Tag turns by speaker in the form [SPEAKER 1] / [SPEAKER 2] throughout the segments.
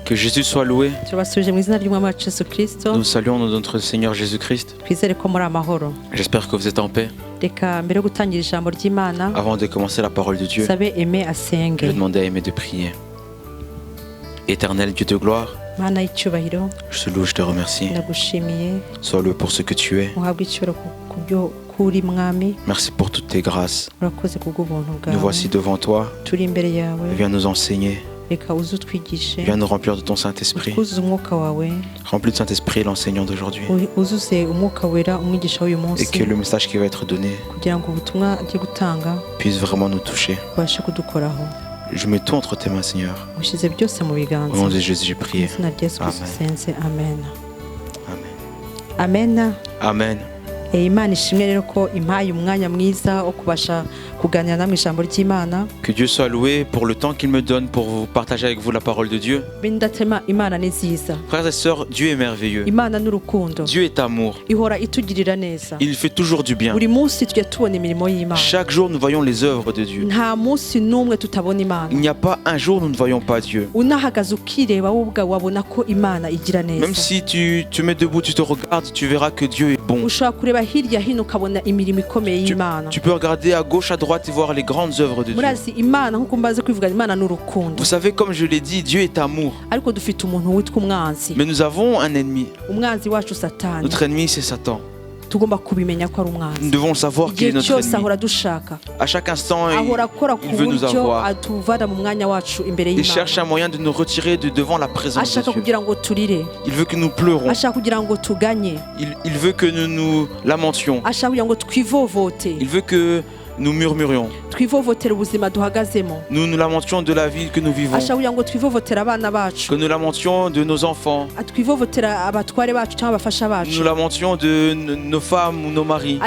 [SPEAKER 1] Que Jésus soit loué. Nous saluons notre Seigneur Jésus-Christ. J'espère que vous êtes en paix. Avant de commencer la parole de Dieu, je vais demander à Aimé de prier. Éternel Dieu de gloire, je te loue, je te remercie. Sois loué pour ce que tu es. Merci pour toutes tes grâces. Nous voici devant toi. Viens nous enseigner. Viens nous remplir de ton Saint-Esprit. Remplis de Saint-Esprit l'enseignant d'aujourd'hui. Et que le message qui va être donné puisse vraiment nous toucher. Je mets tout entre tes mains, Seigneur. Au nom de Jésus, j'ai prié. Amen.
[SPEAKER 2] Amen.
[SPEAKER 1] Amen.
[SPEAKER 2] Imana ishimwe rero ko impaye umwanya mwiza wo kubasha kuganira namwe ijambo ry'Imana.
[SPEAKER 1] Que Dieu soit loué pour le temps qu'il me donne pour vous partager avec vous la parole de Dieu.
[SPEAKER 2] Bindatema Imana ni nziza.
[SPEAKER 1] Frères et sœurs, Dieu est merveilleux.
[SPEAKER 2] Imana n'urukundo.
[SPEAKER 1] Dieu est amour.
[SPEAKER 2] Ihora itugirira neza.
[SPEAKER 1] Il fait toujours du bien.
[SPEAKER 2] Buri munsi tujya tubona imirimo y'Imana.
[SPEAKER 1] Chaque jour nous voyons les œuvres de Dieu.
[SPEAKER 2] Nta munsi n'umwe tutabona Imana.
[SPEAKER 1] Il n'y a pas un jour où nous ne voyons pas Dieu.
[SPEAKER 2] Unahagaze ukireba wowe ubwawe wabona ko Imana igira neza.
[SPEAKER 1] Même si tu te mets debout, tu te regardes, tu verras que Dieu est bon.
[SPEAKER 2] Ushobora kureba hirya hino ukabona imirimo ikomeye y'Imana.
[SPEAKER 1] Tu peux regarder à gauche, à droite et voir les grandes œuvres de Dieu.
[SPEAKER 2] Murazi Imana nkuko mbaze kwivuga Imana n'urukundo.
[SPEAKER 1] Vous savez, comme je l'ai dit, Dieu est amour.
[SPEAKER 2] Ariko dufite umuntu witwa umwanzi.
[SPEAKER 1] Mais nous avons un ennemi.
[SPEAKER 2] Umwanzi wacu Satani.
[SPEAKER 1] Notre ennemi, c'est Satan.
[SPEAKER 2] Tugomba kubimenya ko ari umwanzi.
[SPEAKER 1] Nous devons savoir qu'il est notre ennemi.
[SPEAKER 2] Ahora dushaka.
[SPEAKER 1] À chaque instant, il veut nous avoir.
[SPEAKER 2] Atuvana mu mwanya wacu imbere y'Imana.
[SPEAKER 1] Il cherche un moyen de nous retirer de devant la présence de Dieu.
[SPEAKER 2] Kugira ngo turire.
[SPEAKER 1] Il veut que nous pleurons.
[SPEAKER 2] Ashaka kugira ngo tuganye.
[SPEAKER 1] Il veut que nous nous lamentions.
[SPEAKER 2] Ashaka kugira ngo twivovote.
[SPEAKER 1] Il veut que nous murmurions. Nous nous lamentions de la vie que nous vivons. Que nous lamentions de nos enfants. Nous lamentions de nos femmes ou nos maris.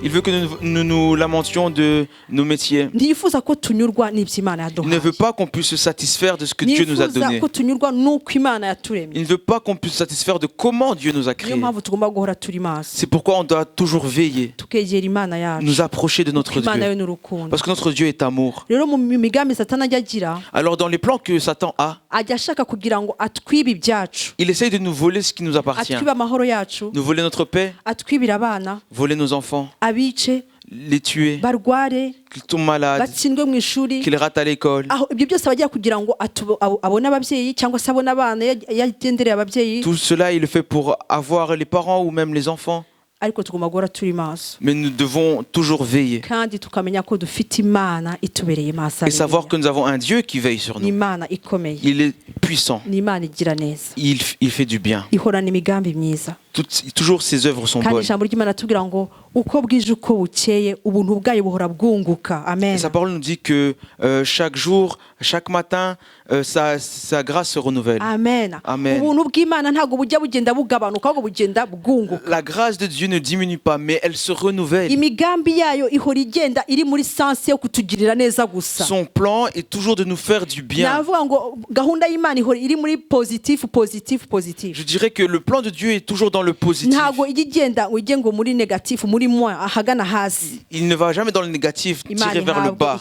[SPEAKER 1] Il veut que nous nous lamentions de nos métiers. Il ne veut pas qu'on puisse se satisfaire de ce que Dieu nous a donné. Il ne veut pas qu'on puisse se satisfaire de comment Dieu nous a créés. C'est pourquoi on doit toujours veiller, nous approcher de notre Dieu. Parce que notre Dieu est amour. Alors dans les plans que Satan a, il essaye de nous voler ce qui nous appartient. Nous voler notre paix, voler nos enfants, les tuer, qu'ils tombent malades, qu'ils ratent à l'école. Tout cela, il le fait pour avoir les parents ou même les enfants. Mais nous devons toujours veiller et savoir que nous avons un Dieu qui veille sur nous. Il est puissant. Il fait du bien. Toujours ses œuvres sont bonnes. Et sa parole nous dit que chaque jour, chaque matin, sa grâce se renouvelle.
[SPEAKER 2] Amen.
[SPEAKER 1] Amen. La grâce de Dieu ne diminue pas, mais elle se renouvelle. Son plan est toujours de nous faire du bien. Je dirais que le plan de Dieu est toujours dans le positif. Il ne va jamais dans le négatif, tiré vers le bas.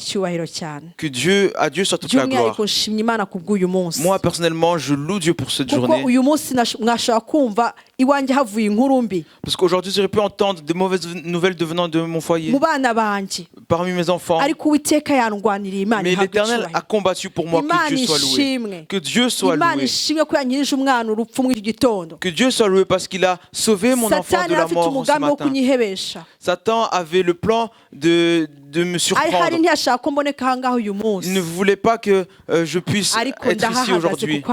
[SPEAKER 1] Que à Dieu soit toute la gloire. Moi personnellement, je loue Dieu pour cette journée. Parce qu'aujourd'hui, j'aurais pu entendre de mauvaises nouvelles devenant de mon foyer, parmi mes enfants. Mais l'Éternel a combattu pour moi. Que Dieu soit loué. Que Dieu soit loué. Que Dieu soit loué parce qu'il a sauvé mon enfant de la mort ce matin. Satan avait le plan de me surprendre. Il ne voulait pas que je puisse être ici aujourd'hui.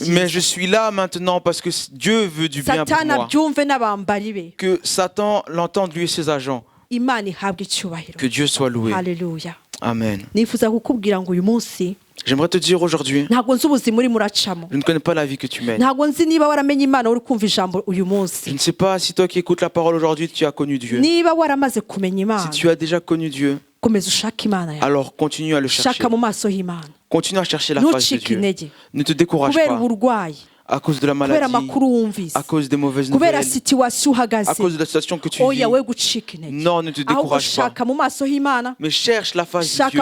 [SPEAKER 1] Mais je suis là maintenant parce que Dieu veut du bien pour moi. Que Satan l'entende, lui et ses agents. Que Dieu soit loué.
[SPEAKER 2] Alléluia.
[SPEAKER 1] Amen. J'aimerais te dire aujourd'hui, je ne connais pas la vie que tu mènes. Je ne sais pas si toi qui écoutes la parole aujourd'hui, tu as connu Dieu. Si tu as déjà connu Dieu, alors continue à le chercher. Continue à chercher la face de Dieu. Ne te décourage pas. à cause de la maladie, à cause des mauvaises nouvelles, à cause de la situation que tu vis. Non, ne te décourage pas. Mais cherche la face de Dieu.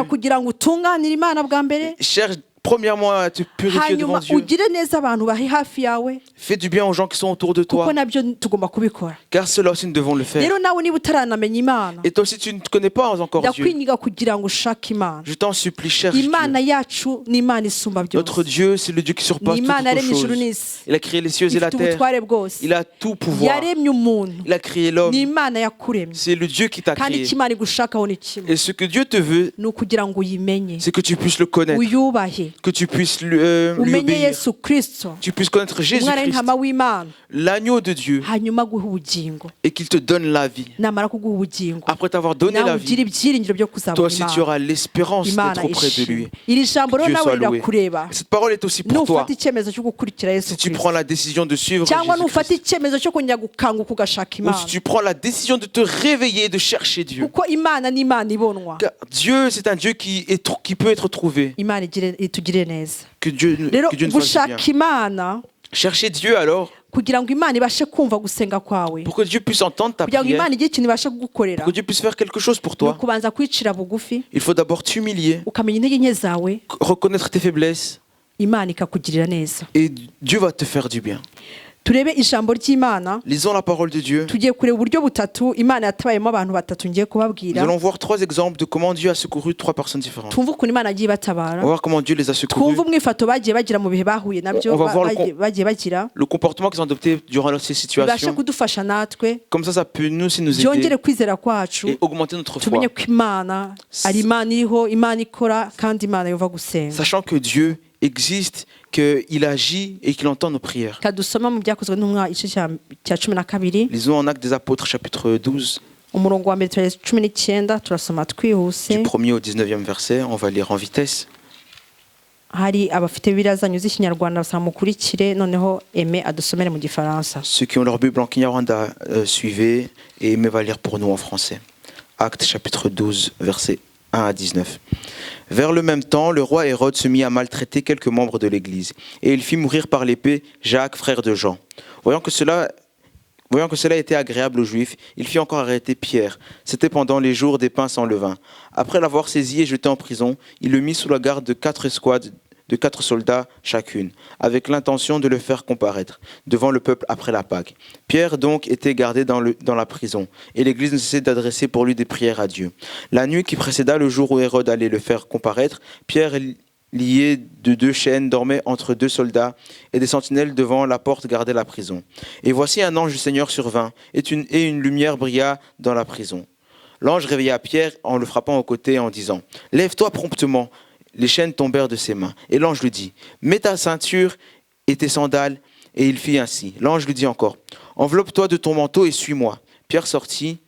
[SPEAKER 1] Cherche premièrement à te purifier devant Dieu. Fais du bien aux gens qui sont autour de toi. Car cela aussi nous devons le faire. Et toi aussi tu ne connais pas encore Dieu. Je t'en supplie, cherche Dieu. Notre Dieu, c'est le Dieu qui surpasse toutes choses. Il a créé les cieux et la terre. Il a tout pouvoir. Il a créé l'homme. C'est le Dieu qui t'a créé. Et ce que Dieu te veut, c'est que tu puisses le connaître. Que tu puisses lui obéir. Tu puisses connaître Jésus-Christ, l'agneau de Dieu, et qu'il te donne la vie. Après t'avoir donné la vie, toi aussi tu auras l'espérance d'être auprès de lui. Dieu soit loué. Cette parole est aussi pour toi. Si tu prends la décision de suivre Jésus-Christ, ou si tu prends la décision de te réveiller, de chercher Dieu. Car Dieu, c'est un Dieu qui peut être trouvé. Que Dieu nous fasse bien. Cherchez Dieu alors pour que Dieu puisse entendre ta prière, pour que Dieu puisse faire quelque chose pour toi. Il faut d'abord t'humilier, reconnaître tes faiblesses, et Dieu va te faire du bien. Lisons la parole de Dieu. Nous allons voir 3 exemples de comment Dieu a secouru 3 personnes différentes. On va voir comment Dieu les a secourus. On va voir le comportement qu'ils ont adopté durant ces situations. Comme ça peut nous aussi nous aider et augmenter notre foi. Sachant que Dieu existe, qu'il agit et qu'il entend nos prières. Lisons en Actes des Apôtres chapitre 12. Du 1er au 19e verset, on va lire en vitesse. Ceux qui ont leur Bible en Kinyarwanda, suivez, et Aimé va lire pour nous en français. Actes chapitre 12 verset 1 à 19. Vers le même temps, le roi Hérode se mit à maltraiter quelques membres de l'Église, et il fit mourir par l'épée Jacques, frère de Jean. Voyant que cela était agréable aux Juifs, il fit encore arrêter Pierre. C'était pendant les jours des pains sans levain. Après l'avoir saisi et jeté en prison, il le mit sous la garde de 4 escouades de 4 soldats chacune, avec l'intention de le faire comparaître devant le peuple après la Pâque. Pierre donc était gardé dans la prison, et l'Église ne cessait d'adresser pour lui des prières à Dieu. La nuit qui précéda le jour où Hérode allait le faire comparaître, Pierre, lié de 2 chaînes, dormait entre 2 soldats, et des sentinelles devant la porte gardaient la prison. Et voici un ange du Seigneur survint, et une lumière brilla dans la prison. L'ange réveilla Pierre en le frappant au côté en disant « Lève-toi promptement !» Les chaînes tombèrent de ses mains. Et l'ange lui dit « Mets ta ceinture et tes sandales. » Et il fit ainsi. L'ange lui dit encore « Enveloppe-toi de ton manteau et suis-moi. » Pierre sortit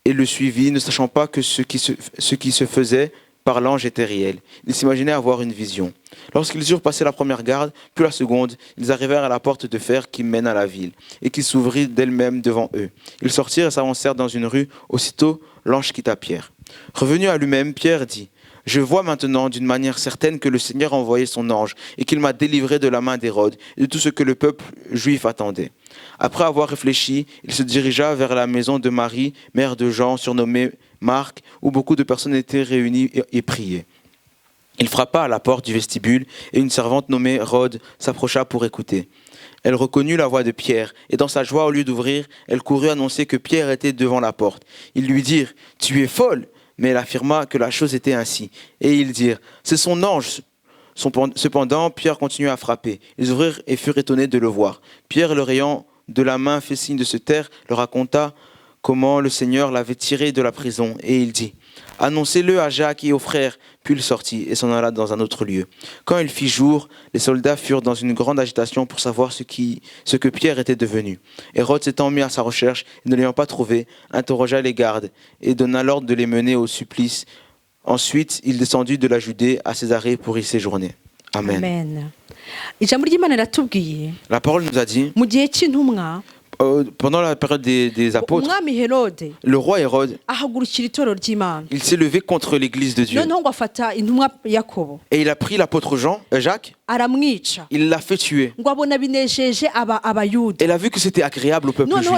[SPEAKER 1] et le suivit, ne sachant pas que ce qui se faisait par l'ange était réel. Il s'imaginait avoir une vision. Lorsqu'ils eurent passé la première garde, puis la seconde, ils arrivèrent à la porte de fer qui mène à la ville, et qui s'ouvrit d'elle-même devant eux. Ils sortirent et s'avancèrent dans une rue. Aussitôt, l'ange quitta Pierre. Revenu à lui-même, Pierre dit « Je vois maintenant d'une manière certaine que le Seigneur a envoyé son ange et qu'il m'a délivré de la main d'Hérode et de tout ce que le peuple juif attendait. » Après avoir réfléchi, il se dirigea vers la maison de Marie, mère de Jean, surnommée Marc, où beaucoup de personnes étaient réunies et priaient. Il frappa à la porte du vestibule et une servante nommée Rhode s'approcha pour écouter. Elle reconnut la voix de Pierre et dans sa joie, au lieu d'ouvrir, elle courut annoncer que Pierre était devant la porte. Ils lui dirent « Tu es folle !» Mais elle affirma que la chose était ainsi. Et ils dirent « C'est son ange !» Cependant, Pierre continuait à frapper. Ils ouvrirent et furent étonnés de le voir. Pierre, leur ayant de la main fait signe de se taire, leur raconta comment le Seigneur l'avait tiré de la prison. Et il dit « Annoncez-le à Jacques et aux frères. » Puis il sortit et s'en alla dans un autre lieu. Quand il fit jour, les soldats furent dans une grande agitation pour savoir ce que Pierre était devenu. Hérode s'étant mis à sa recherche et ne l'ayant pas trouvé, interrogea les gardes et donna l'ordre de les mener au supplice. Ensuite, il descendit de la Judée à Césarée pour y séjourner. Amen.
[SPEAKER 2] Amen.
[SPEAKER 1] La parole nous a dit, pendant la période des apôtres, le roi Hérode, il s'est levé contre l'église de Dieu. Et il a pris l'apôtre Jacques, Il l'a fait tuer. Elle a vu que c'était agréable au peuple juif.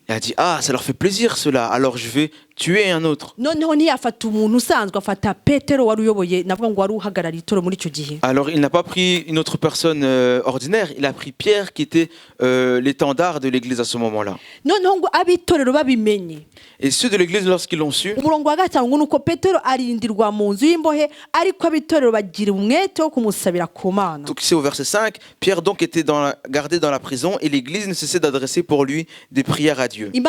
[SPEAKER 1] Elle a dit, ah, ça leur fait plaisir cela, alors je vais tuer un autre. Alors il n'a pas pris une autre personne ordinaire, il a pris Pierre qui était l'étendard de l'église à ce moment-là. Et ceux de l'église, lorsqu'ils l'ont su, donc c'est au verset 5, Pierre donc était gardé dans la prison et l'église ne cessait d'adresser pour lui des prières à Dieu. Que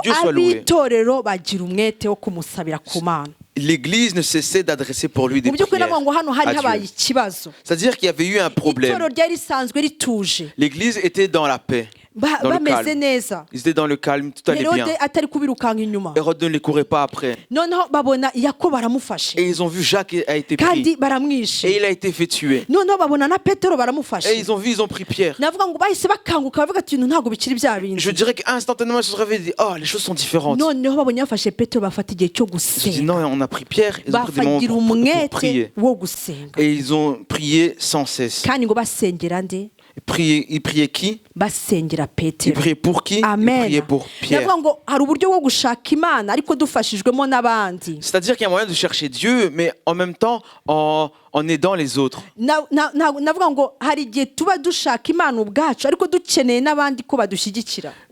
[SPEAKER 1] Dieu soit loué. L'église ne cessait d'adresser pour lui des prières à Dieu. C'est-à-dire qu'il y avait eu un problème. L'église était dans la paix. Dans le calme. Ils étaient dans le calme, tout allait bien. Hérode ne les courait pas après. Et ils ont vu Jacques a été pris. Et il a été fait tuer. Et ils ont vu, ils ont pris Pierre. Je dirais qu'instantanément ils se sont réveillés et dit, oh, les choses sont différentes. Ils ont dit, non, on a pris Pierre, ils ont pris des moments pour prier. Et ils ont prié sans cesse. Il priait qui? Il priait pour qui? Il priait pour Pierre. C'est-à-dire qu'il y a moyen de chercher Dieu, mais en même temps en aidant les autres.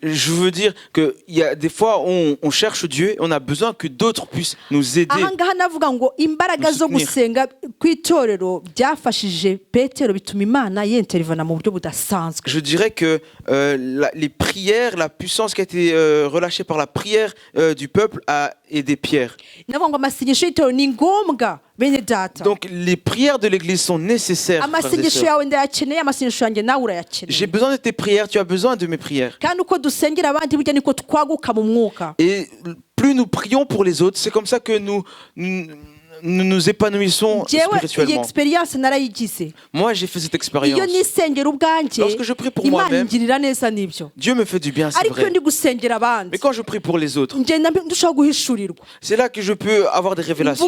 [SPEAKER 1] Je veux dire qu'il y a des fois où on cherche Dieu et on a besoin que d'autres puissent nous aider. Je dirais que les prières, la puissance qui a été relâchée par la prière du peuple a aidé Pierre. Donc les prières de l'église sont nécessaires. J'ai besoin de tes prières, tu as besoin de mes prières. Et plus nous prions pour les autres, c'est comme ça que nous nous épanouissons spirituellement. Moi, j'ai fait cette expérience. Lorsque je prie pour moi-même, Dieu me fait du bien, c'est vrai. Mais quand je prie pour les autres, c'est là que je peux avoir des révélations.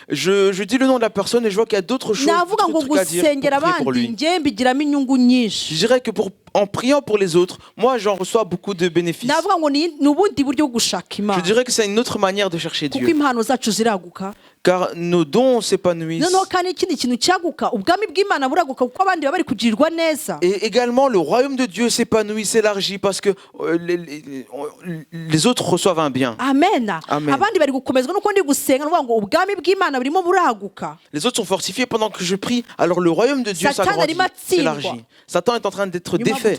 [SPEAKER 1] Je dis le nom de la personne et je vois qu'il y a d'autres choses, d'autres trucs à dire pour prier pour lui. Je dirais que en priant pour les autres, moi j'en reçois beaucoup de bénéfices. Je dirais que c'est une autre manière de chercher Dieu. Car nos dons s'épanouissent. Et également le royaume de Dieu s'épanouit, s'élargit parce que les autres reçoivent un bien.
[SPEAKER 2] Amen.
[SPEAKER 1] Amen. Les autres sont fortifiés pendant que je prie, alors le royaume de Dieu s'agrandit, s'élargit. Satan est en train d'être défait.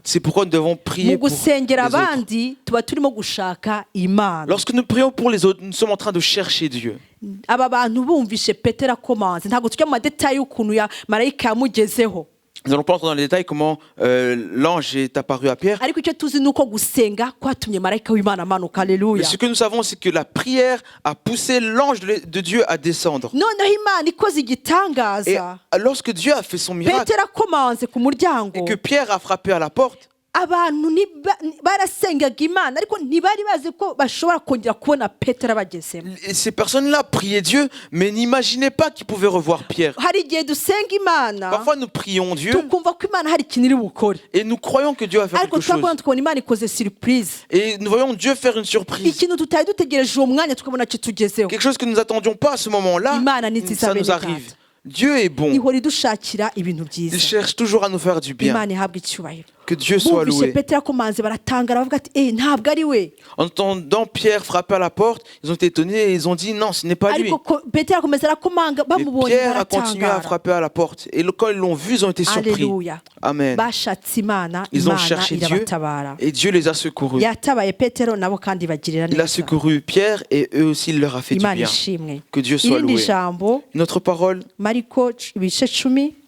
[SPEAKER 1] C'est pourquoi nous devons prier pour les autres. Lorsque nous prions pour les autres, nous sommes en train de chercher Dieu. Nous n'allons pas entrer dans les détails comment l'ange est apparu à Pierre. Mais ce que nous savons, c'est que la prière a poussé l'ange de Dieu à descendre. Et lorsque Dieu a fait son miracle et que Pierre a frappé à la porte, ces personnes-là priaient Dieu, mais n'imaginaient pas qu'ils pouvaient revoir Pierre. Parfois nous prions Dieu et nous croyons que Dieu va faire quelque chose. Et nous voyons Dieu faire une surprise. Quelque chose que nous n'attendions pas à ce moment-là, ça nous arrive. Dieu est bon. Il cherche toujours à nous faire du bien. Que Dieu soit loué. En entendant Pierre frapper à la porte, ils ont été étonnés et ils ont dit non, ce n'est pas lui. Et Pierre a continué à frapper à la porte. Et quand ils l'ont vu, ils ont été surpris. Amen. Ils ont cherché Dieu et Dieu les a secourus. Il a secouru Pierre et eux aussi il leur a fait du bien. Que Dieu soit loué. Notre parole,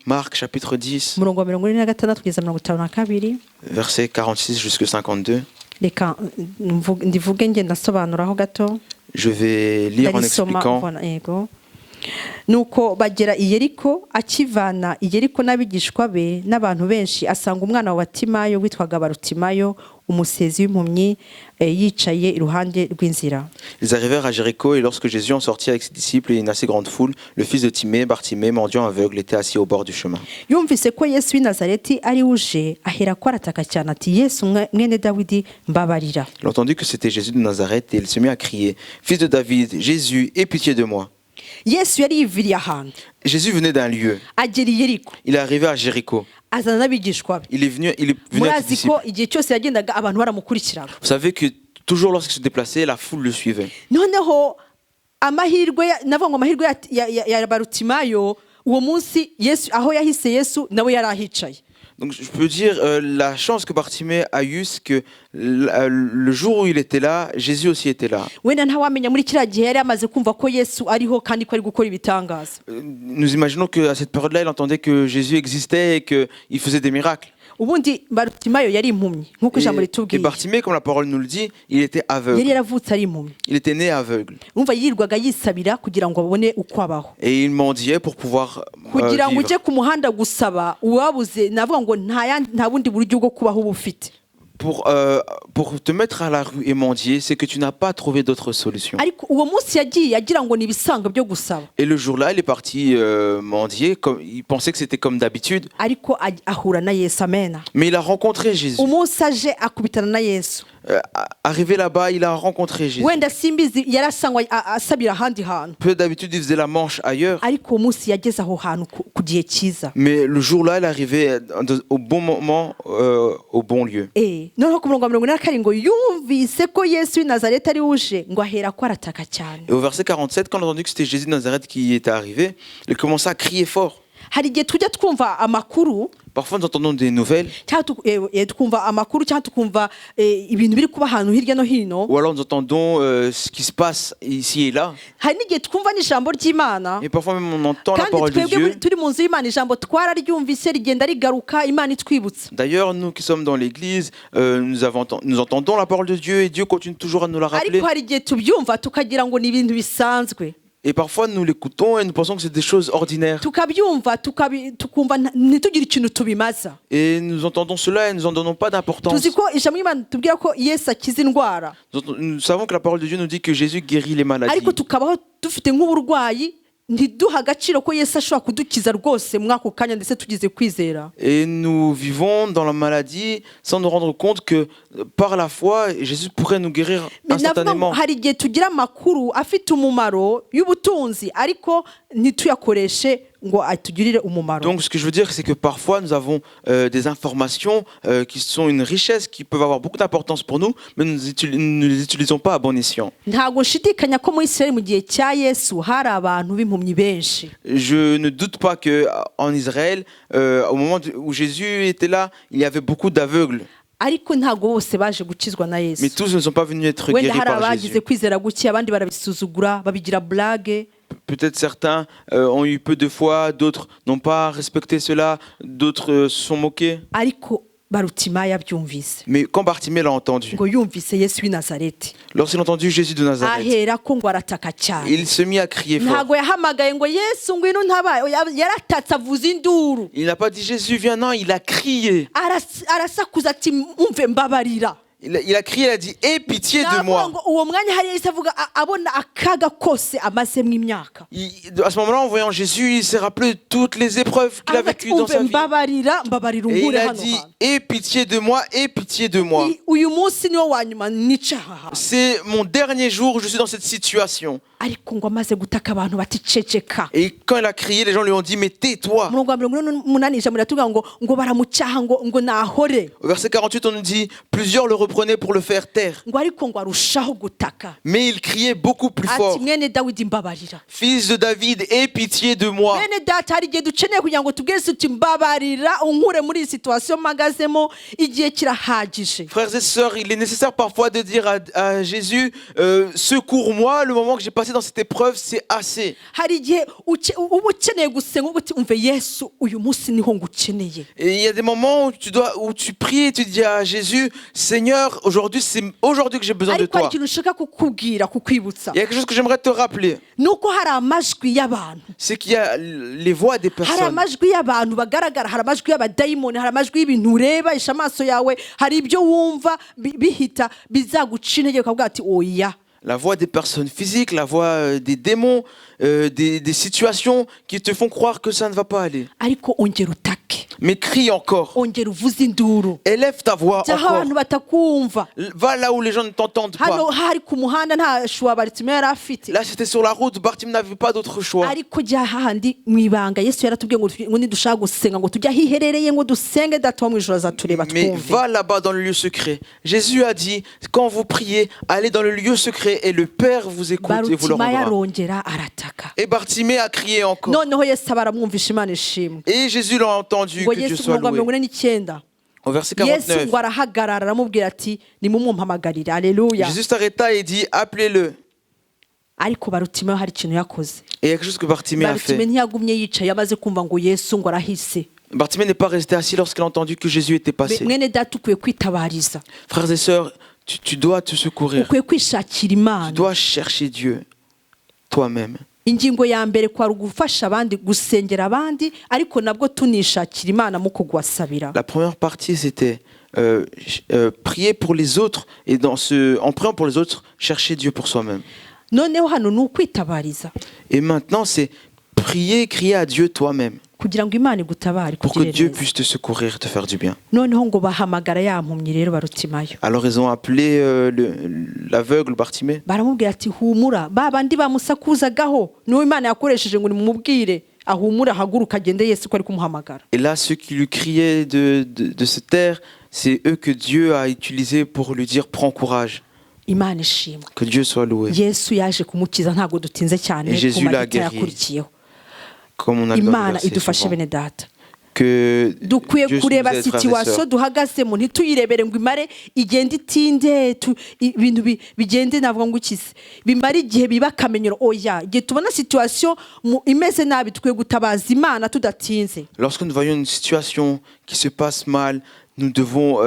[SPEAKER 1] Marc chapitre 10, verset 46 jusqu'à 52. Je vais lire en expliquant.
[SPEAKER 2] nuko bagera i Yeriko, akivana i Yeriko n'abigishwa be n'abantu benshi, asanga umwana wa Timayo witwaga Barutimayo, umusezi w'impumyi, yicaye iruhande rw'inzira.
[SPEAKER 1] Ils arrivèrent à Jéricho, et lorsque Jésus en sortit avec ses disciples et une assez grande foule, le fils de Timée, Bartimée, mendiant aveugle, était assis au bord du chemin.
[SPEAKER 2] Yumvise ko Yesu w'i Nazareti ari uje, aherako arataka cyane ati, Yesu mwene Dawidi, mbabarira.
[SPEAKER 1] Il entendit que c'était Jésus de Nazareth, et il se mit à crier, Fils de David, Jésus, aie pitié de moi.
[SPEAKER 2] Yesu yari yiviriye ahantu.
[SPEAKER 1] Jésus venait d'un lieu.
[SPEAKER 2] Agera i Yeriko.
[SPEAKER 1] Il est arrivé à Jéricho.
[SPEAKER 2] Azana n'abigishwa be.
[SPEAKER 1] Il est venu à ses disciples.
[SPEAKER 2] Ko igihe cyose yagendaga abantu baramukurikiraga.
[SPEAKER 1] Vous savez que toujours lorsqu'il se déplaçait, la foule le suivait.
[SPEAKER 2] Noneho amahirwe navuga ngo amahirwe ya Barutimayo, uwo munsi Yesu aho yahise Yesu nawe yari ahicaye.
[SPEAKER 1] Donc je peux dire la chance que Bartimée a eue, c'est que le jour où il était là, Jésus aussi était là.
[SPEAKER 2] Wenda ntawamenya muri kiriya gihe yari amaze kumva ko Yesu ariho kandi ko ari gukora ibitangaza.
[SPEAKER 1] Nous imaginons qu'à cette période-là, il entendait que Jésus existait et qu'il faisait des miracles.
[SPEAKER 2] Ubundi Barutimayo yari impumyi nk'uko ijambo
[SPEAKER 1] Et
[SPEAKER 2] ritubwiye.
[SPEAKER 1] Bartimée, comme la parole nous le dit, il était aveugle.
[SPEAKER 2] Yari yaravutse ari impumyi.
[SPEAKER 1] Il était né aveugle.
[SPEAKER 2] Umva yirirwaga yisabira kugira ngo abone uko abaho.
[SPEAKER 1] Et il mendiait pour pouvoir
[SPEAKER 2] Kugira ngo
[SPEAKER 1] vivre.
[SPEAKER 2] ujye ku muhanda gusaba uwabuze, navuga ngo nta bundi buryo bwo kubaho uba ufite.
[SPEAKER 1] Pour te mettre à la rue et mendier, c'est que tu n'as pas trouvé d'autre solution.
[SPEAKER 2] Ariko uwo munsi yagiye agira ngo ni ibisanga byo gusaba.
[SPEAKER 1] Et le jour-là, il est parti mendier, il pensait que c'était comme d'habitude.
[SPEAKER 2] Ariko ahura na Yesu, amena.
[SPEAKER 1] Mais il a rencontré Jésus.
[SPEAKER 2] Umunsi aje akubitana na Yesu.
[SPEAKER 1] Arrivé là-bas, il a rencontré Jésus.
[SPEAKER 2] Wenda simbizi yarasangwa asabira ahandi hantu.
[SPEAKER 1] Peu d'habitude, il faisait la manche ailleurs.
[SPEAKER 2] Ariko uwo munsi yageze aho hantu ku gihe cyiza.
[SPEAKER 1] Mais le jour-là, il arrivait au bon moment, au bon lieu.
[SPEAKER 2] Noneho ku murongo wa 47 ngo yumvise ko Yesu w'i Nazareti ari uje, ngo ahera ko arataka cyane.
[SPEAKER 1] Et au verset 47, quand on a entendu que c'était Jésus de Nazareth qui était arrivé, il commença à crier fort.
[SPEAKER 2] Hari igihe tujya twumva amakuru.
[SPEAKER 1] Parfois, nous entendons des nouvelles.
[SPEAKER 2] Tukumva amakuru cyangwa tukumva ibintu biri kuba ahantu hirya no hino.
[SPEAKER 1] Ou alors nous entendons ce qui se passe ici et là.
[SPEAKER 2] Hari n'igihe twumva n'ijambo ry'Imana.
[SPEAKER 1] Et parfois même on entend la parole de Dieu.
[SPEAKER 2] Turi mu nzu y'Imana, ijambo twararyumvise rigenda rigaruka, Imana itwibutsa.
[SPEAKER 1] D'ailleurs, nous qui sommes dans l'église, nous entendons la parole de Dieu et Dieu continue toujours à nous la rappeler.
[SPEAKER 2] Ariko hari igihe tubyumva tukagira ngo ni ibintu bisanzwe.
[SPEAKER 1] Et parfois nous l'écoutons et nous pensons que c'est des choses ordinaires.
[SPEAKER 2] Tukumva ntitugire ikintu tubimaza.
[SPEAKER 1] Et nous entendons cela et nous n'en donnons pas d'importance.
[SPEAKER 2] Tuzi ko ijambo y'Imana tubwira ko Yesu akiza indwara.
[SPEAKER 1] Nous savons que la parole de Dieu nous dit que Jésus guérit les maladies.
[SPEAKER 2] Ariko tukabaho dufite nk'uburwayi, ntiduha agaciro ko Yesu ashobora kudukiza rwose mwako kanya ndetse tugize kwizera.
[SPEAKER 1] Et nous vivons dans la maladie sans nous rendre compte que par la foi Jésus pourrait nous guérir instantanément.
[SPEAKER 2] Hari igihe tugira amakuru afite umumaro y'ubutunzi ariko ntituyakoreshe ngo atugirire umumaro.
[SPEAKER 1] Donc ce que je veux dire, c'est que parfois nous avons des informations qui sont une richesse, qui peuvent avoir beaucoup d'importance pour nous, mais nous ne les utilisons pas à bon escient.
[SPEAKER 2] Ntago nshidikanya ko mu Israeli mu gihe cya Yesu hari abantu b'impumyi benshi.
[SPEAKER 1] Je ne doute pas que en Israël, au moment où Jésus était là, il y avait beaucoup d'aveugles.
[SPEAKER 2] Ariko ntago bose baje gukizwa na Yesu.
[SPEAKER 1] Mais tous ne sont pas venus être guéris par Jésus.
[SPEAKER 2] Wenda hari abagize kwizera guke, abandi barabisuzugura, babigira blague.
[SPEAKER 1] Peut-être certains ont eu peu de foi, d'autres n'ont pas respecté cela, d'autres se sont moqués.
[SPEAKER 2] Ariko Barutimayo abyumvise.
[SPEAKER 1] Mais quand Bartimée l'a entendu,
[SPEAKER 2] ngo yumvise Yesu w'i Nazareti,
[SPEAKER 1] lorsqu'il a entendu Jésus de Nazareth,
[SPEAKER 2] ahera ko ngo arataka cyane.
[SPEAKER 1] Il se mit à crier fort.
[SPEAKER 2] Ntago yahamagaye ngo Yesu ngwino ntabaye, yaratatse avuza induru.
[SPEAKER 1] Il n'a pas dit Jésus viens, non, il a crié.
[SPEAKER 2] Arasakuza ati umve mbabarira.
[SPEAKER 1] Il a crié, il a dit aie pitié de moi. À ce moment-là, en voyant Jésus, il s'est rappelé toutes les épreuves qu'il a vécues dans sa vie. Et il a dit aie pitié de moi, aie pitié de moi. C'est mon dernier jour où je suis dans cette situation. Et quand il a crié, les gens lui ont dit mais tais-toi. Au verset 48, on nous dit plusieurs le reprenaient pour le faire taire. Mais il criait beaucoup plus fort. Fils de David, aie pitié de moi. Frères et sœurs, il est nécessaire parfois de dire à Jésus secours-moi le moment que j'ai passé passer dans cette épreuve, c'est assez.
[SPEAKER 2] Et
[SPEAKER 1] il y a des moments où tu pries et tu dis à Jésus, Seigneur, aujourd'hui c'est aujourd'hui que j'ai besoin de toi. Il y a quelque chose que j'aimerais te rappeler. C'est qu'il y a les voix des personnes. La voix des personnes physiques, la voix des démons, des situations qui te font croire que ça ne va pas aller. Mais crie encore. Élève ta voix encore. Va là où les gens ne t'entendent pas. Là, c'était sur la route, Bartimée n'avait pas d'autre choix. Mais va là-bas dans le lieu secret. Jésus a dit, quand vous priez, allez dans le lieu secret et le Père vous écoute et vous le rendra. Et Bartimée a crié encore. Et Jésus l'a entendu. Que Dieu soit loué. Au verset 49, Jésus s'arrêta et dit, appelez-le. Et il y a quelque chose que Bartimée a fait. Bartimée n'est pas resté assis lorsqu'il a entendu que Jésus était passé. Frères et sœurs, tu dois te secourir. Tu dois chercher Dieu toi-même. La première partie, c'était prier pour les autres et en priant pour les autres, chercher Dieu pour soi-même. Et maintenant, c'est prier, crier à Dieu toi-même. Pour que Dieu puisse te secourir, te faire du bien. Alors ils ont appelé l'aveugle Bartimée. Et là, ceux qui lui criaient de se taire, c'est eux que Dieu a utilisés pour lui dire prends courage. Que Dieu soit loué. Et Jésus l'a guéri. Comme on a que
[SPEAKER 2] dukwiye kureba situation duhagazemo ntituyirebere ngo imare igenda itinde ibintu bigende navuga ngo ukise bimari igihe biba kamenyero oya igihe tubona situation imeze nabi tukwiye gutabaza Imana tudatinze.
[SPEAKER 1] Lorsque nous voyons une situation qui se passe mal, nous devons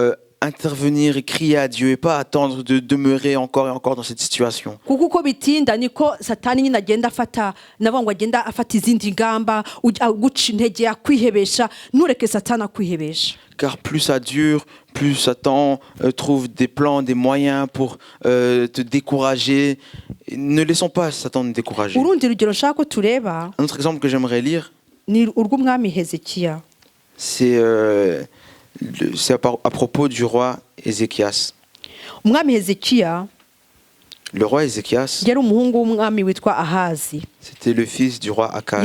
[SPEAKER 1] intervenir et crier à Dieu et pas attendre de demeurer encore et encore dans cette situation.
[SPEAKER 2] Kuko bitinda niko satani nyina agenda afata nabangwa agenda afata izindi ngamba guca intege akwihebesha nureke satana kwihebesha.
[SPEAKER 1] Car plus ça dure, plus Satan trouve des plans, des moyens pour te décourager. Ne laissons pas Satan nous décourager.
[SPEAKER 2] Un
[SPEAKER 1] autre exemple que j'aimerais lire, c'est à propos du roi Ézéchias. Le roi Ézéchias, c'était le fils du roi Akaz.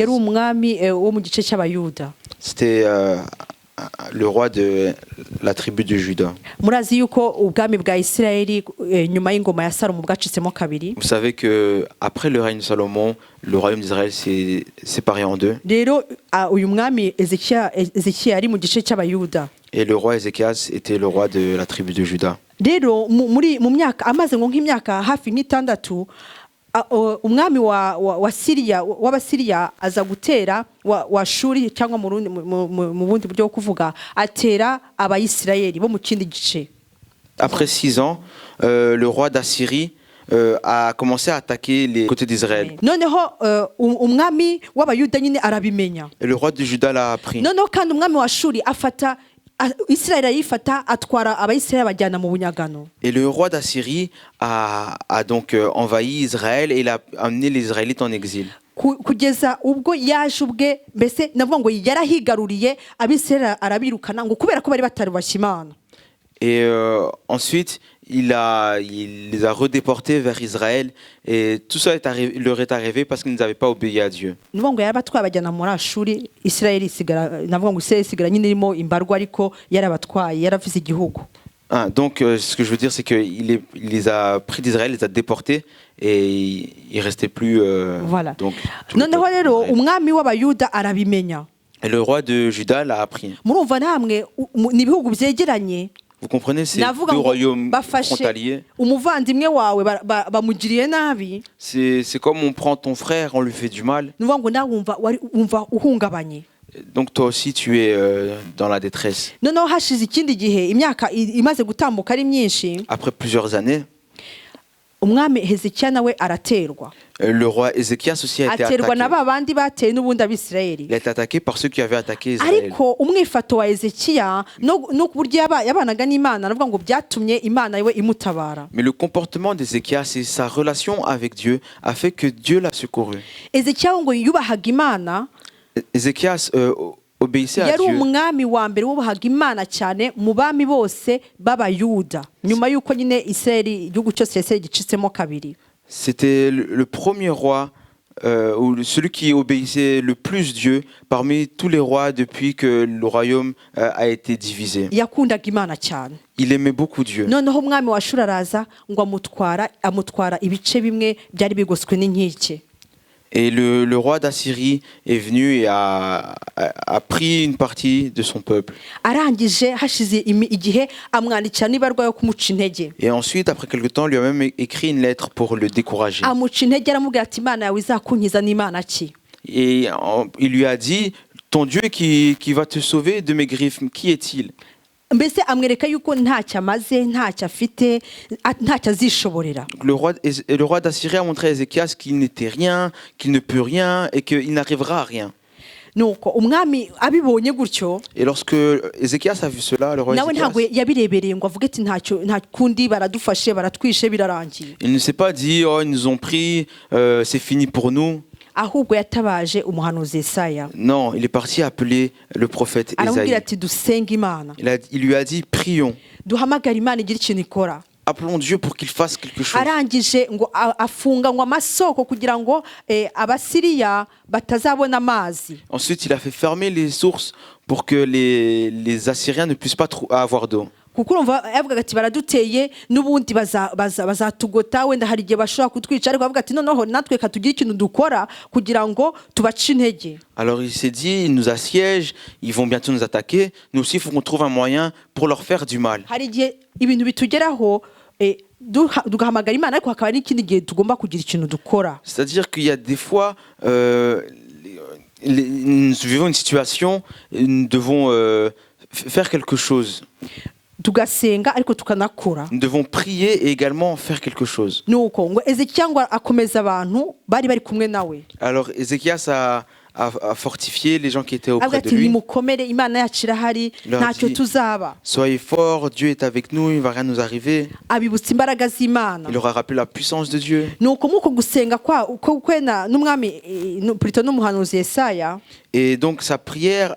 [SPEAKER 1] C'était le roi de la tribu de Juda. Vous savez que après le règne de Salomon, le royaume d'Israël s'est séparé en deux. Et le roi Ézéchias était le roi de la tribu de Juda.
[SPEAKER 2] umwami wa Syria w'abasiriya aza gutera wa Shuri cyangwa mu bundi buryo bwo kuvuga atera abayisirayeli bo mu kindi gice.
[SPEAKER 1] Après 6 ans, le roi d'Assyrie a commencé à attaquer les côtés d'Israël.
[SPEAKER 2] Noneho umwami w'abayuda nyine arabimenya.
[SPEAKER 1] Et le roi de Juda l'a appris.
[SPEAKER 2] Noneho kandi umwami wa Shuri afata et
[SPEAKER 1] le roi d'Assyrie a donc envahi Israël et il a amené les Israélites en exil.
[SPEAKER 2] Kugeza ubwo yaje ubwe mbese navuga ngo yarahigaruriye abisirayeli arabirukana ngo kubera ko bari batarubashye Imana.
[SPEAKER 1] Et ensuite il les a redéportés vers Israël et tout ça leur est arrivé parce qu'ils n'avaient pas obéi à Dieu.
[SPEAKER 2] Donc
[SPEAKER 1] ce que je veux dire c'est qu'il les a pris d'Israël, les a déportés et il restait plus
[SPEAKER 2] voilà.
[SPEAKER 1] Donc et le roi de Juda l'a appris. Vous comprenez, c'est deux royaumes frontaliers. C'est comme on prend ton frère, on lui fait du mal. Donc toi aussi tu es dans la détresse. Après plusieurs années, le roi Ézéchias aussi a été attaqué. Il a été attaqué par ceux qui avaient attaqué Israël. Mais le comportement d'Ézéchias et sa relation avec Dieu a fait que Dieu l'a secouru. Ézéchias obéissait à Dieu. C'était le premier roi, ou celui qui obéissait le plus Dieu parmi tous les rois depuis que le royaume a été divisé. Il aimait beaucoup Dieu. Et le roi d'Assyrie est venu et a pris une partie de son peuple. Et ensuite, après quelque temps, lui a même écrit une lettre pour le décourager. Et il lui a dit, ton Dieu qui va te sauver de mes griffes, qui est-il? Le roi d'Assyrie a montré à Ézéchias qu'il n'était rien, qu'il ne peut rien et qu'il n'arrivera à rien. Et lorsque Ézéchias a vu cela, le roi il ne s'est pas dit, oh, ils nous ont pris, c'est fini pour nous. Non, il est parti appeler le prophète Ésaïe. Il lui a dit, prions. Appelons Dieu pour qu'il fasse quelque chose. Ensuite, il a fait fermer les sources pour que les Assyriens ne puissent pas avoir d'eau. Alors il s'est dit, ils nous assiègent, ils vont bientôt nous attaquer, nous aussi il faut qu'on trouve un moyen pour leur faire du mal. C'est-à-dire qu'il y a des fois, nous vivons une situation, nous devons faire quelque chose. Nous devons prier et également faire quelque chose. Alors Ézéchias a fortifié les gens qui étaient auprès de lui. Il leur dit, soyez forts, Dieu est avec nous, il ne va rien nous arriver. Il leur a rappelé la puissance de Dieu. Et donc sa prière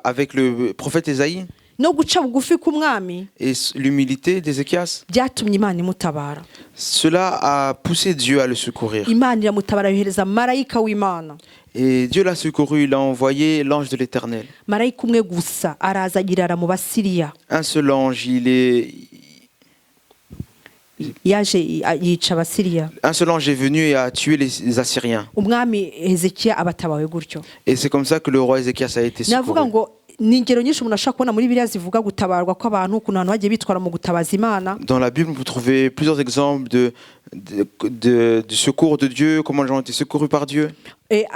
[SPEAKER 1] avec le prophète Ésaïe et l'humilité d'Ézéchias, cela a poussé Dieu à le secourir. Et Dieu l'a secouru, il a envoyé l'ange de l'Éternel. Un seul ange, un seul ange est venu et a tué les Assyriens. Et c'est comme ça que le roi Ézéchias a été secouru. Dans la Bible, vous trouvez plusieurs exemples de secours de Dieu, comment les gens ont été secourus par Dieu. Mais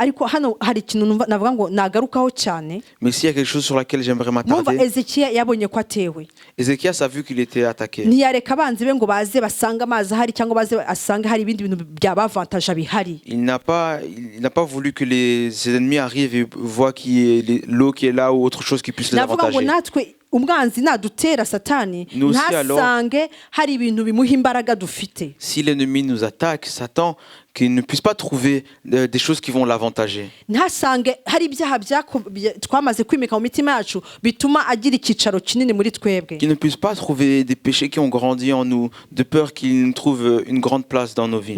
[SPEAKER 1] s'il y a quelque chose sur laquelle j'aimerais m'attarder, Ézéchias a vu qu'il était attaqué. Il n'a pas voulu que ses ennemis arrivent et voient l'eau qui est là ou autre chose qui puisse les avantager. Nous aussi, alors, si l'ennemi nous attaque, Satan, qu'il ne puisse pas trouver des choses qui vont l'avantager. Qu'il ne puisse pas trouver des péchés qui ont grandi en nous, de peur qu'il trouve une grande place dans nos vies.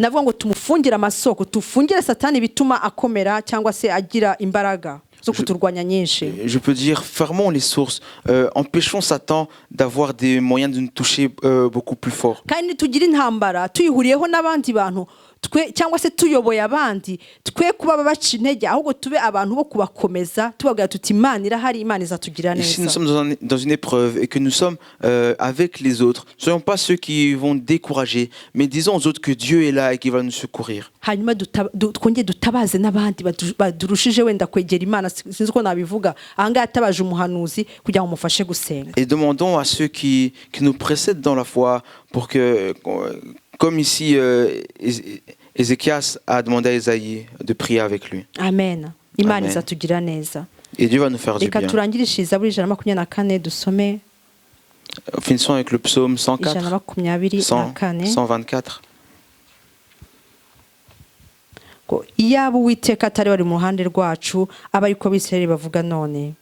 [SPEAKER 1] Je peux dire, fermons les sources, empêchons Satan d'avoir des moyens de nous toucher beaucoup plus fort.
[SPEAKER 2] cyangwa se tuyoboye abandi twe kuba babaca intege ahubwo tube abantu bo kubakomeza tubabwira tuti Imana irahari, Imana izatugira neza.
[SPEAKER 1] Si nous sommes dans une épreuve et que nous sommes avec les autres, ne soyons pas ceux qui vont décourager, mais disons aux autres que Dieu est là et qu'il va nous secourir.
[SPEAKER 2] Hanyuma twongeye dutabaze n'abandi badurushije wenda kwegera Imana, sinzi ko nabivuga ahangaha yatabaje umuhanuzi kugira ngo mufashe gusenga.
[SPEAKER 1] Et demandons à ceux qui nous précèdent dans la foi pour que, comme ici Ézéchias a demandé à Isaïe de prier avec lui.
[SPEAKER 2] Amen. Imana izatugira neza.
[SPEAKER 1] Et Dieu va nous faire du bien.
[SPEAKER 2] Reka turangirishije Zaburi 124 dusome.
[SPEAKER 1] Finissons avec le psaume 104.
[SPEAKER 2] 124. Iyaba Uwiteka atari wari mu ruhande rwacu aba ariko Abisirayeli bavuga none.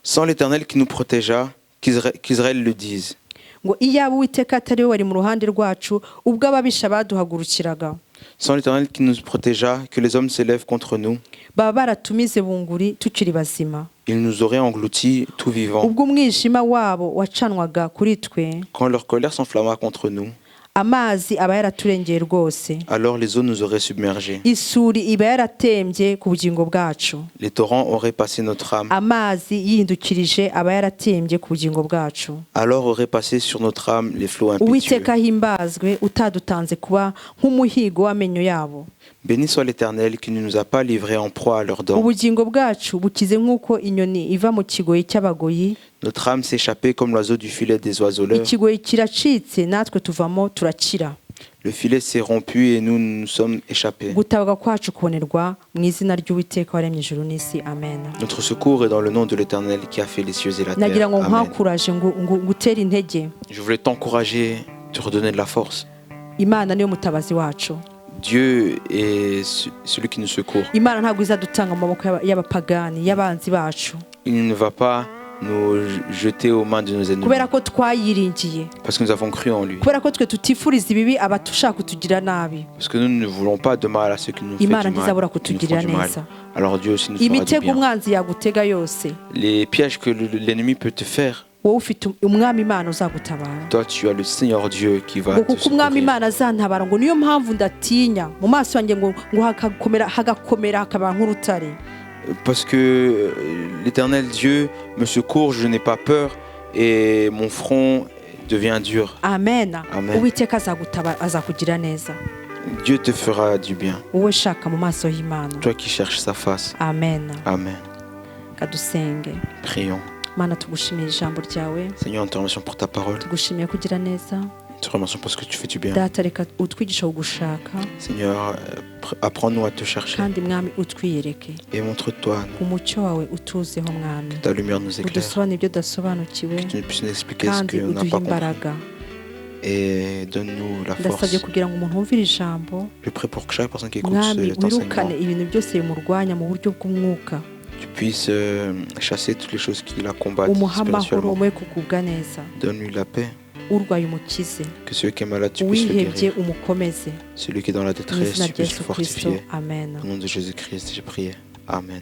[SPEAKER 1] Sans l'Éternel qui nous protégea, qu'Israël le dise.
[SPEAKER 2] Ngo iyaba Uwiteka atari wari mu ruhande rwacu ubwo ababisha baduhagurukiraga.
[SPEAKER 1] Sans l'Éternel qui nous protégea, que les hommes s'élèvent contre nous.
[SPEAKER 2] Baba baratumize bunguri tukiri bazima.
[SPEAKER 1] Ils nous auraient engloutis tout vivants.
[SPEAKER 2] Ubwo umwijima wabo wacanwaga kuri twe.
[SPEAKER 1] Quand leur colère s'enflamma contre nous.
[SPEAKER 2] Amazi aba yaraturengeye rwose.
[SPEAKER 1] Alors les eaux nous auraient submergés.
[SPEAKER 2] Isuri iba yaratembye ku bugingo bwacu.
[SPEAKER 1] Les torrents auraient passé notre âme.
[SPEAKER 2] Amazi yihindukirije aba yaratembye ku bugingo bwacu.
[SPEAKER 1] Alors auraient passé sur notre âme les flots impétueux.
[SPEAKER 2] Uwiteka himbazwe utadutanze kuba nk'umuhigo w'amenyo yabo.
[SPEAKER 1] Béni soit l'Éternel qui ne nous a pas livrés en proie à leurs dents.
[SPEAKER 2] Ubugingo bwacu bukize nk'uko inyoni iva mu kigoyi cy'abagoyi.
[SPEAKER 1] Notre âme s'échappait comme l'oiseau du filet des oiseleurs.
[SPEAKER 2] Ikigoyi kiracitse natwe tuvamo turakira.
[SPEAKER 1] Le filet s'est rompu et nous nous sommes échappés.
[SPEAKER 2] Gutabaga kwacu kubonerwa mu izina ry'Uwiteka waremye ijuru n'isi. Amen.
[SPEAKER 1] Notre secours est dans le nom de l'Éternel qui a fait les cieux et la terre.
[SPEAKER 2] Nagira ngo nkakuraje ngutera intege.
[SPEAKER 1] Je voulais t'encourager, te redonner de la force.
[SPEAKER 2] Imana niyo mutabazi wacu.
[SPEAKER 1] Dieu est celui qui nous secourt.
[SPEAKER 2] Imana ntabwo izadutanga mu maboko y'abapagani y'abanzi bacu.
[SPEAKER 1] Il ne va pas nous jeter aux mains de nos ennemis.
[SPEAKER 2] Kubera ko twayiringiye.
[SPEAKER 1] Parce que nous avons cru en lui.
[SPEAKER 2] Kubera ko twe tutifuriza ibibi abatushaka kutugira nabi.
[SPEAKER 1] Parce que nous ne voulons pas de mal à ceux qui nous font du mal.
[SPEAKER 2] Imana ntizabura kutugirira neza.
[SPEAKER 1] Alors Dieu aussi nous fera du
[SPEAKER 2] Imitego
[SPEAKER 1] bien.
[SPEAKER 2] umwanzi yagutega yose.
[SPEAKER 1] Les pièges que l'ennemi peut te faire.
[SPEAKER 2] Wowe ufite umwami Imana uzagutabara.
[SPEAKER 1] Toi tu as le Seigneur Dieu qui va te
[SPEAKER 2] secourir. Kuko umwami Imana azantabara ngo niyo mpamvu ndatinya mu maso yanjye ngo hagakomera hakaba nk'urutare.
[SPEAKER 1] Parce que l'Éternel Dieu me secourt, je n'ai pas peur et mon front devient dur.
[SPEAKER 2] Amen.
[SPEAKER 1] Amen.
[SPEAKER 2] Uwiteka azagutabara azakugira neza.
[SPEAKER 1] Dieu te fera du bien.
[SPEAKER 2] Wowe shaka mu maso y'Imana.
[SPEAKER 1] Toi qui cherches sa face.
[SPEAKER 2] Amen.
[SPEAKER 1] Amen.
[SPEAKER 2] Kadusenge.
[SPEAKER 1] Prions.
[SPEAKER 2] Mana tugushimiye ijambo ryawe.
[SPEAKER 1] Seigneur, nous te remercions pour ta parole.
[SPEAKER 2] Tugushimiye kugira neza.
[SPEAKER 1] Nous te remercions parce que tu fais du bien.
[SPEAKER 2] Data reka utwigisha kugushaka.
[SPEAKER 1] Seigneur, apprends-nous à te chercher.
[SPEAKER 2] Kandi mwami utwiyereke.
[SPEAKER 1] Et montre-toi
[SPEAKER 2] umucyo wawe utuzeho mwami.
[SPEAKER 1] Que ta lumière nous éclaire.
[SPEAKER 2] Udusobanurire ibyo dasobanukiwe.
[SPEAKER 1] Que tu puisses nous expliquer ce que nous n'avons pas compris. Et donne-nous la force.
[SPEAKER 2] Ndasabye kugira ngo umuntu wumvire ijambo.
[SPEAKER 1] Je prie pour que chaque personne qui écoute cet enseignement.
[SPEAKER 2] Wirukane ibintu byose bimurwanya mu buryo bw'umwuka.
[SPEAKER 1] Tu puisses chasser toutes les choses qui la combattent spirituellement. Donne-lui la paix. Que celui qui est malade, tu puisses le guérir. Celui qui est dans la détresse, tu puisses le fortifier. Au nom de Jésus-Christ, j'ai prié. Amen.